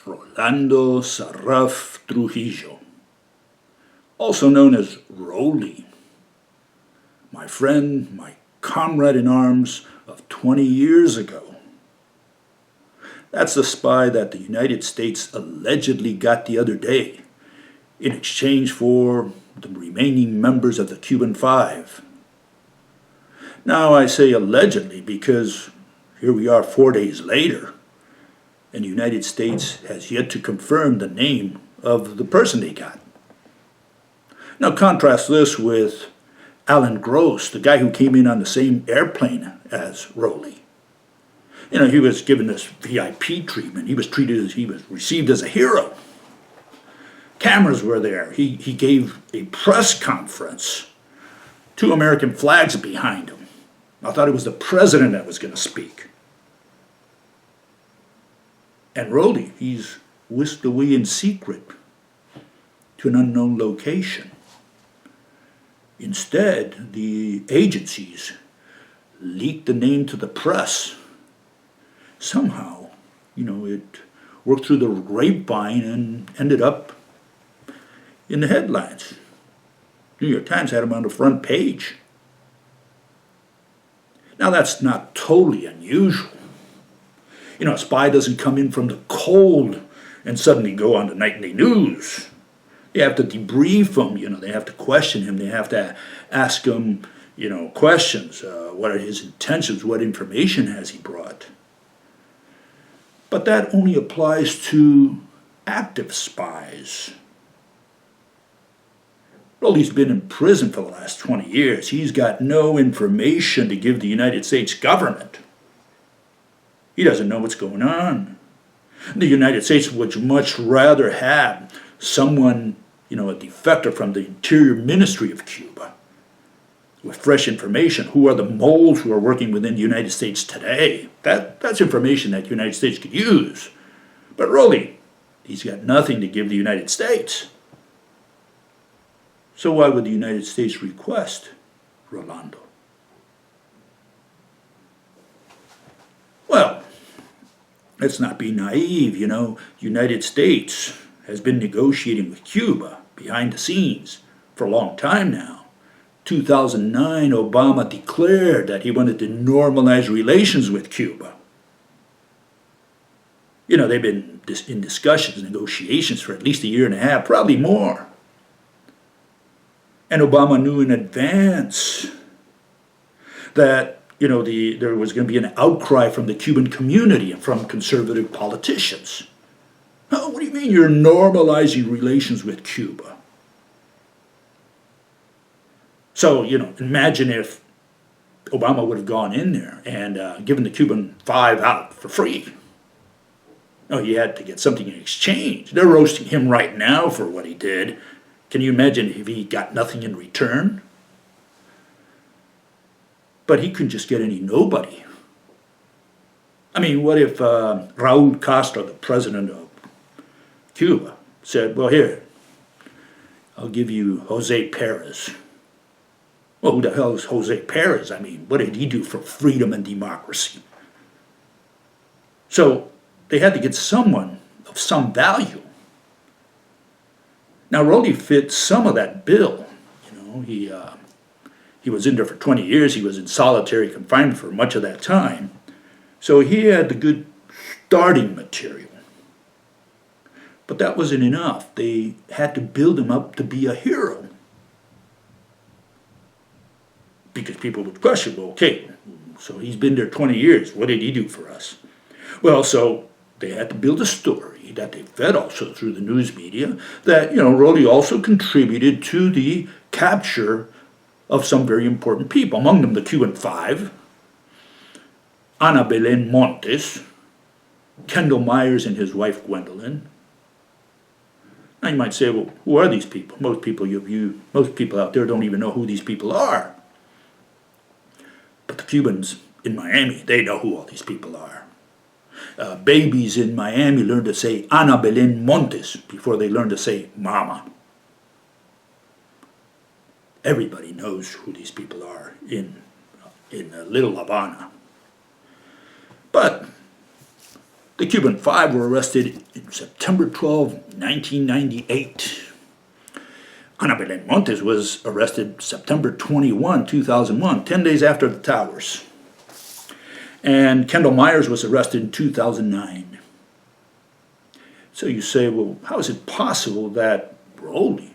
Rolando Sarraff Trujillo, also known as Rolly, my friend, my comrade in arms of 20 years ago. That's the spy that the United States allegedly got the other day in exchange for the remaining members of the Cuban Five. Now I say allegedly because here we are 4 days later, and the United States has yet to confirm the name of the person they got. Now contrast this with Alan Gross, the guy who came in on the same airplane as Rolly. You know, he was given this VIP treatment. He was received as a hero. Cameras were there. He gave a press conference. 2 American flags behind him. I thought it was the president that was going to speak. And Rolly, he's whisked away in secret to an unknown location. Instead, the agencies leaked the name to the press. Somehow, it worked through the grapevine and ended up in the headlines. New York Times had him on the front page. Now that's not totally unusual. A spy doesn't come in from the cold and suddenly go on the nightly news. They have to debrief him, they have to question him, they have to ask him, questions. What are his intentions? What information has he brought? But that only applies to active spies. Rolly's been in prison for the last 20 years. He's got no information to give the United States government. He doesn't know what's going on. The United States would much rather have someone, a defector from the Interior Ministry of Cuba with fresh information. Who are the moles who are working within the United States today? That's information that the United States could use. But Rolly, he's got nothing to give the United States. So why would the United States request Rolando? Well, let's not be naive, United States has been negotiating with Cuba behind the scenes for a long time now. 2009, Obama declared that he wanted to normalize relations with Cuba. They've been in discussions, negotiations for at least a year and a half, probably more. And Obama knew in advance that, there was going to be an outcry from the Cuban community and from conservative politicians. Oh, what do you mean you're normalizing relations with Cuba? So, imagine if Obama would have gone in there and given the Cuban Five out for free. No, he had to get something in exchange. They're roasting him right now for what he did. Can you imagine if he got nothing in return? But he couldn't just get any nobody. I mean, what if Raul Castro, the president of Cuba, said, well, here, I'll give you Jose Perez. Well, who the hell is Jose Perez? I mean, what did he do for freedom and democracy? So they had to get someone of some value. Now, Rolly fit some of that bill. He was in there for 20 years. He was in solitary confinement for much of that time. So he had the good starting material. But that wasn't enough. They had to build him up to be a hero. Because people would question, well, okay, so he's been there 20 years. What did he do for us? Well, so they had to build a story that they fed also through the news media that, Rolly also contributed to the capture of some very important people, among them the Cuban Five, Ana Belén Montes, Kendall Myers and his wife Gwendolyn. Now you might say, well, who are these people? Most people out there don't even know who these people are. But the Cubans in Miami, they know who all these people are. Babies in Miami learn to say Ana Belén Montes before they learn to say Mama. Everybody knows who these people are in Little Havana. But The Cuban Five were arrested in September 12, 1998. Ana Belén Montes was arrested September 21, 2001, 10 days after the towers. And Kendall Myers was arrested in 2009. So you say, well, how is it possible that Rolly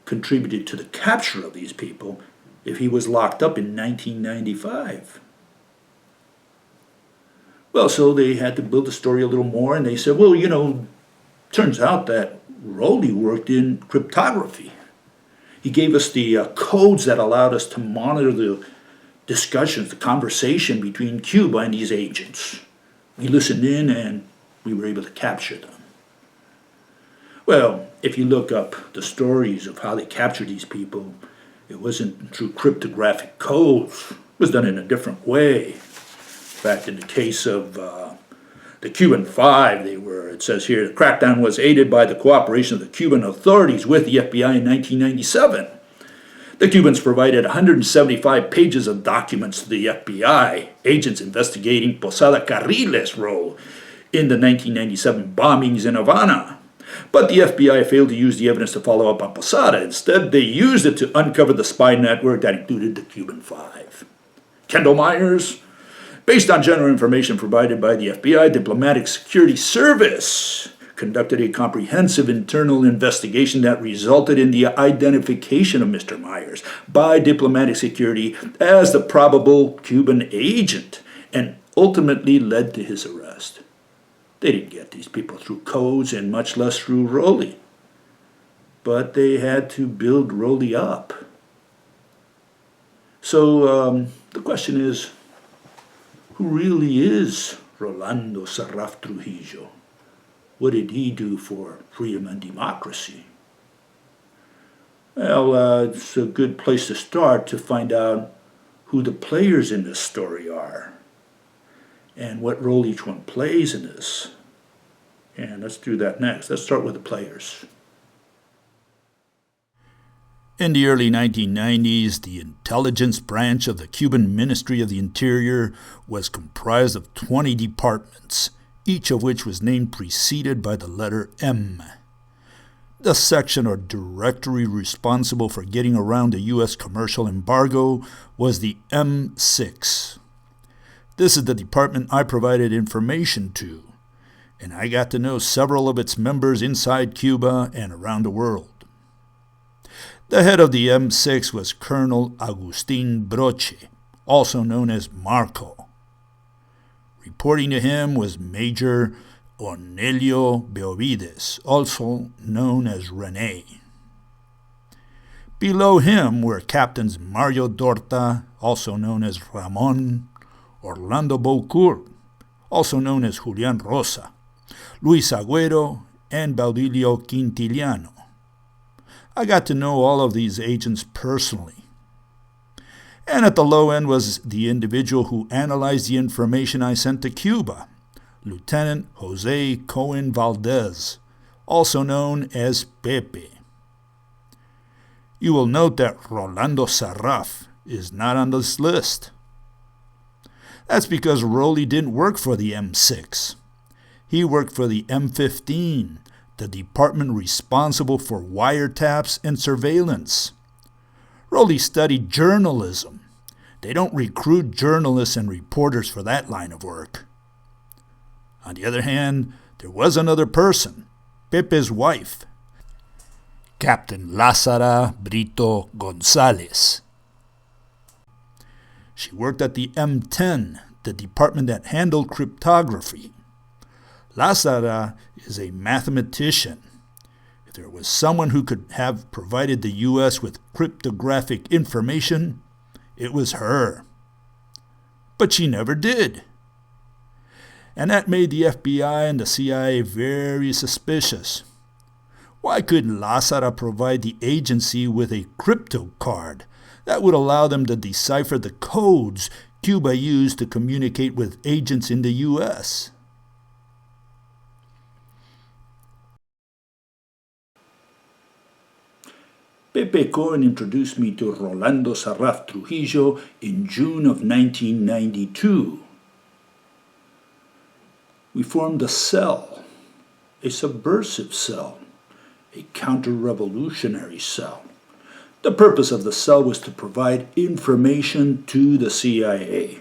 contributed to the capture of these people if he was locked up in 1995? Well, so they had to build the story a little more, and they said, well, turns out that Rolly worked in cryptography. He gave us the codes that allowed us to monitor the discussions, the conversation between Cuba and these agents. We listened in and we were able to capture them. Well, if you look up the stories of how they captured these people, it wasn't through cryptographic codes. It was done in a different way. In fact, in the case of the Cuban Five, it says here, the crackdown was aided by the cooperation of the Cuban authorities with the FBI in 1997. The Cubans provided 175 pages of documents to the FBI, agents investigating Posada Carriles' role in the 1997 bombings in Havana. But the FBI failed to use the evidence to follow up on Posada. Instead, they used it to uncover the spy network that included the Cuban Five. Kendall Myers, based on general information provided by the FBI Diplomatic Security Service, conducted a comprehensive internal investigation that resulted in the identification of Mr. Myers by diplomatic security as the probable Cuban agent and ultimately led to his arrest. They didn't get these people through codes and much less through Rolly. But they had to build Rolly up. So the question is, who really is Rolando Sarraff Trujillo? What did he do for freedom and democracy? Well, it's a good place to start to find out who the players in this story are and what role each one plays in this. And let's do that next. Let's start with the players. In the early 1990s, the intelligence branch of the Cuban Ministry of the Interior was comprised of 20 departments, each of which was named preceded by the letter M. The section or directory responsible for getting around the U.S. commercial embargo was the M6. This is the department I provided information to, and I got to know several of its members inside Cuba and around the world. The head of the M6 was Colonel Agustin Broche, also known as Marco. Reporting to him was Major Ornelio Beovides, also known as Rene. Below him were Captains Mario Dorta, also known as Ramon, Orlando Boucourt, also known as Julian Rosa, Luis Agüero, and Baudilio Quintiliano. I got to know all of these agents personally. And at the low end was the individual who analyzed the information I sent to Cuba, Lieutenant Jose Cohen Valdez, also known as Pepe. You will note that Rolando Sarraff is not on this list. That's because Rolly didn't work for the M6. He worked for the M15, the department responsible for wiretaps and surveillance. Rolly studied journalism. They don't recruit journalists and reporters for that line of work. On the other hand, there was another person, Pepe's wife, Captain Lázara Brito González. She worked at the M10, the department that handled cryptography. Lázara is a mathematician. If there was someone who could have provided the U.S. with cryptographic information, it was her. But she never did. And that made the FBI and the CIA very suspicious. Why couldn't Lázara provide the agency with a crypto card that would allow them to decipher the codes Cuba used to communicate with agents in the U.S.? Pepe Cohen introduced me to Rolando Sarraff Trujillo in June of 1992. we formed a cell, a subversive cell, a counter-revolutionary cell. The purpose of the cell was to provide information to the CIA.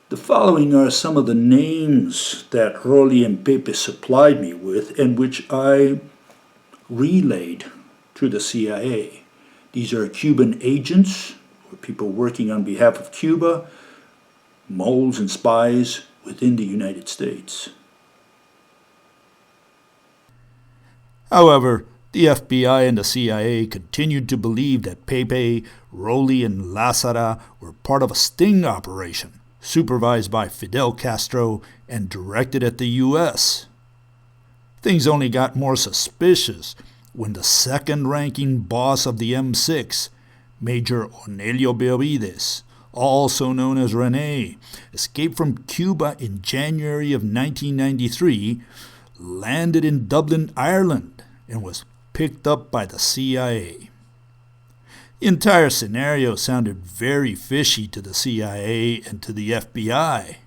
The following are some of the names that Rolly and Pepe supplied me with and which I relayed to the CIA. These are Cuban agents, or people working on behalf of Cuba, moles and spies within the United States. However, the FBI and the CIA continued to believe that Pepe, Rolly, and Lázara were part of a sting operation supervised by Fidel Castro and directed at the U.S. Things only got more suspicious when the second-ranking boss of the M6, Major Onelio Benavides, also known as René, escaped from Cuba in January of 1993, landed in Dublin, Ireland, and was picked up by the CIA. The entire scenario sounded very fishy to the CIA and to the FBI.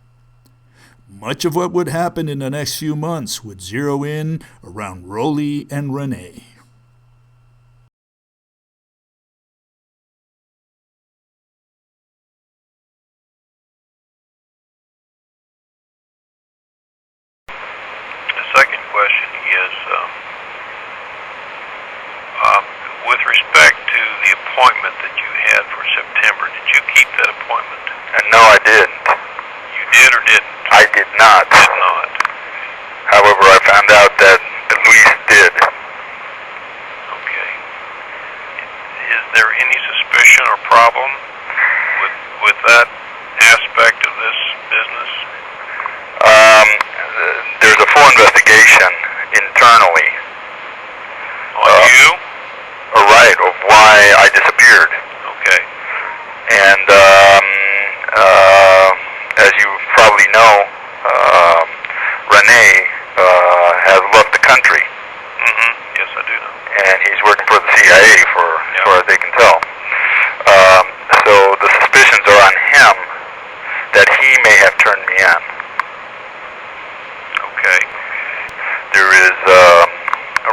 Much of what would happen in the next few months would zero in around Rolly and René. The second question is, with respect to the appointment that you had for September, did you keep that appointment? No, I didn't. You did or didn't? I did not. Did not. However, I found out that Luis did. Okay. Is there any suspicion or problem with that aspect of this business? There's a full investigation internally. On you? Right, of why I disappeared. Okay. And as you probably know, René has left the country. Mm-hmm. Yes, I do know. And he's working for the CIA, as far as they can tell. So the suspicions are on him that he may have turned me in. Okay. There is,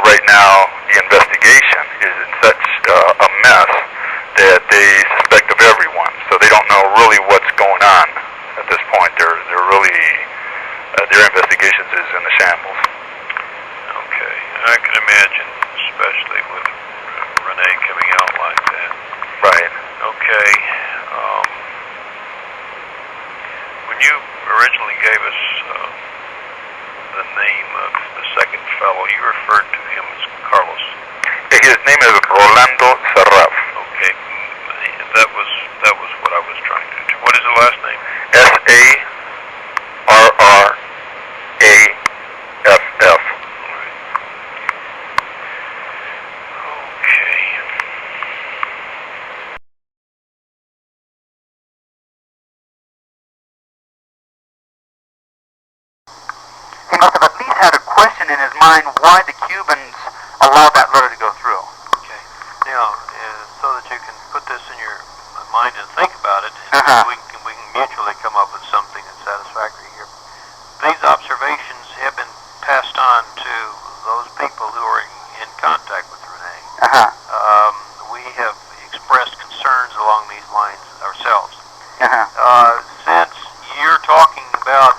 right now, the investigation is in such a mess that they suspect of everyone. So they don't know really what's going on at this point. They're really, their investigations is in the shambles. Okay. I can imagine, especially with René coming out like that. Right. Okay. When you originally gave us the name of the second fellow, you referred to him as Carlos. His name is Rolando Sarraff. Okay. That was what I was trying to do. What is the last name? Sarraff. Okay. He must have at least had a question in his mind why the Cubans allowed that letter to go through. Okay. Now, so that you can put this in your mind and think about it, we can mutually come up with something that's satisfactory here. These observations have been passed on to those people who are in contact with René. We have expressed concerns along these lines ourselves. Since you're talking about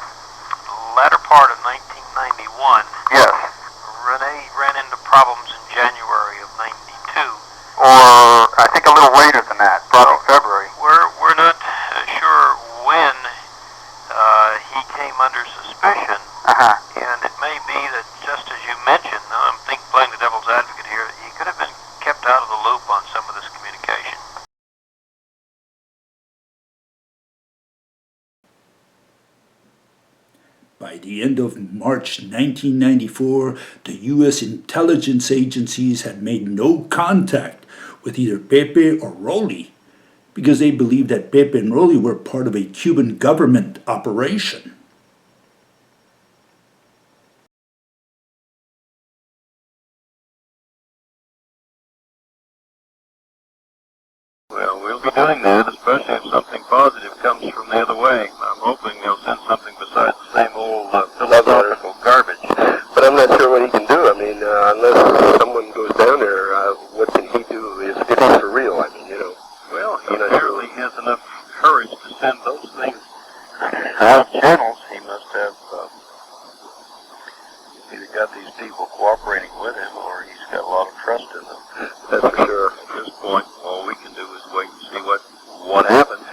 the latter part of 1991, Yes. René ran into problems in January of 92. Or I think a little later than that, probably February. We're not sure when he came under suspicion, and it may be that just as you mentioned, I'm playing the devil's advocate here, he could have been kept out of the loop on some of this communication. By the end of March 1994, the U.S. intelligence agencies had made no contact with either Pepe or Rolly because they believed that Pepe and Rolly were part of a Cuban government operation. Well, we'll be doing that, especially if something positive comes from the other way. I'm hoping they'll send something besides the same old either got these people cooperating with him or he's got a lot of trust in them. That's for sure. At this point, all we can do is wait and see what happens.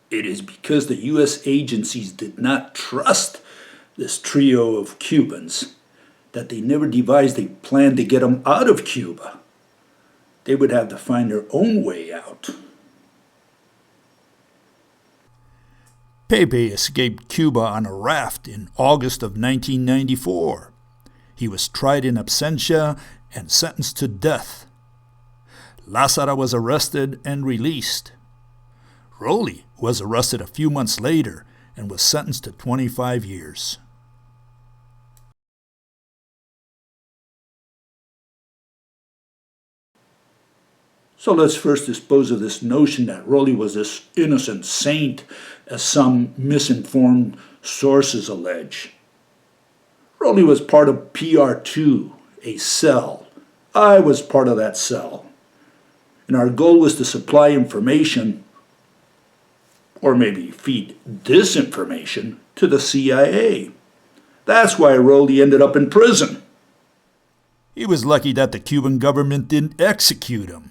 It is because the U.S. agencies did not trust this trio of Cubans that they never devised a plan to get them out of Cuba. They would have to find their own way out. Pepe escaped Cuba on a raft in August of 1994. He was tried in absentia and sentenced to death. Lázara was arrested and released. Rolly was arrested a few months later and was sentenced to 25 years. So let's first dispose of this notion that Rolly was this innocent saint, as some misinformed sources allege. Rolly was part of PR2, a cell. I was part of that cell. And our goal was to supply information, or maybe feed disinformation, to the CIA. That's why Rolly ended up in prison. He was lucky that the Cuban government didn't execute him.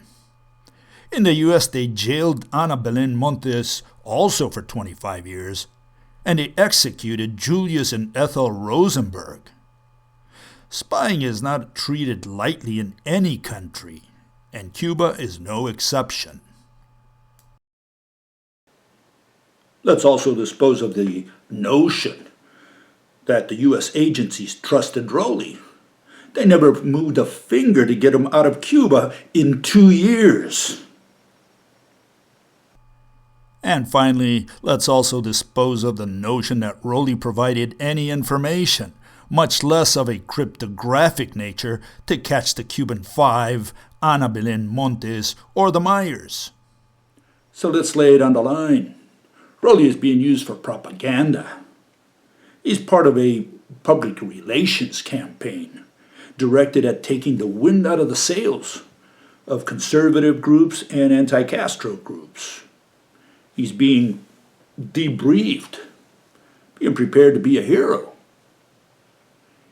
In the U.S., they jailed Ana Belén Montes also for 25 years, and they executed Julius and Ethel Rosenberg. Spying is not treated lightly in any country, and Cuba is no exception. Let's also dispose of the notion that the U.S. agencies trusted Rolly. They never moved a finger to get him out of Cuba in 2 years. And finally, let's also dispose of the notion that Rolly provided any information, much less of a cryptographic nature, to catch the Cuban Five, Ana Belén Montes, or the Myers. So let's lay it on the line. Rolly is being used for propaganda. He's part of a public relations campaign directed at taking the wind out of the sails of conservative groups and anti-Castro groups. He's being debriefed, being prepared to be a hero.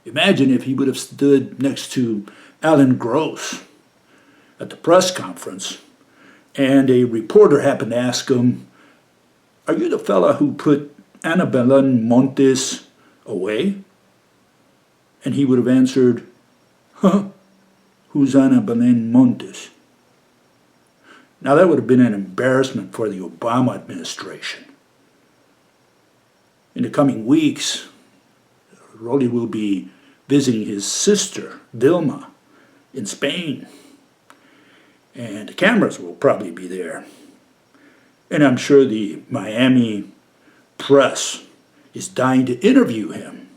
Imagine if he would have stood next to Alan Gross at the press conference and a reporter happened to ask him, "Are you the fella who put Ana Belén Montes away?" And he would have answered, "Huh? Who's Ana Belén Montes?" Now that would have been an embarrassment for the Obama administration. In the coming weeks, Rolly will be visiting his sister, Dilma, in Spain. And the cameras will probably be there. And I'm sure the Miami press is dying to interview him.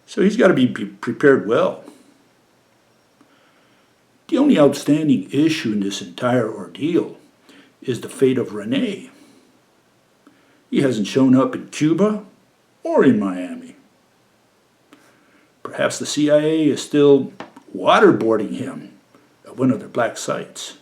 So he's got to be prepared well. The only outstanding issue in this entire ordeal is the fate of Rene. He hasn't shown up in Cuba or in Miami. Perhaps the CIA is still waterboarding him at one of their black sites.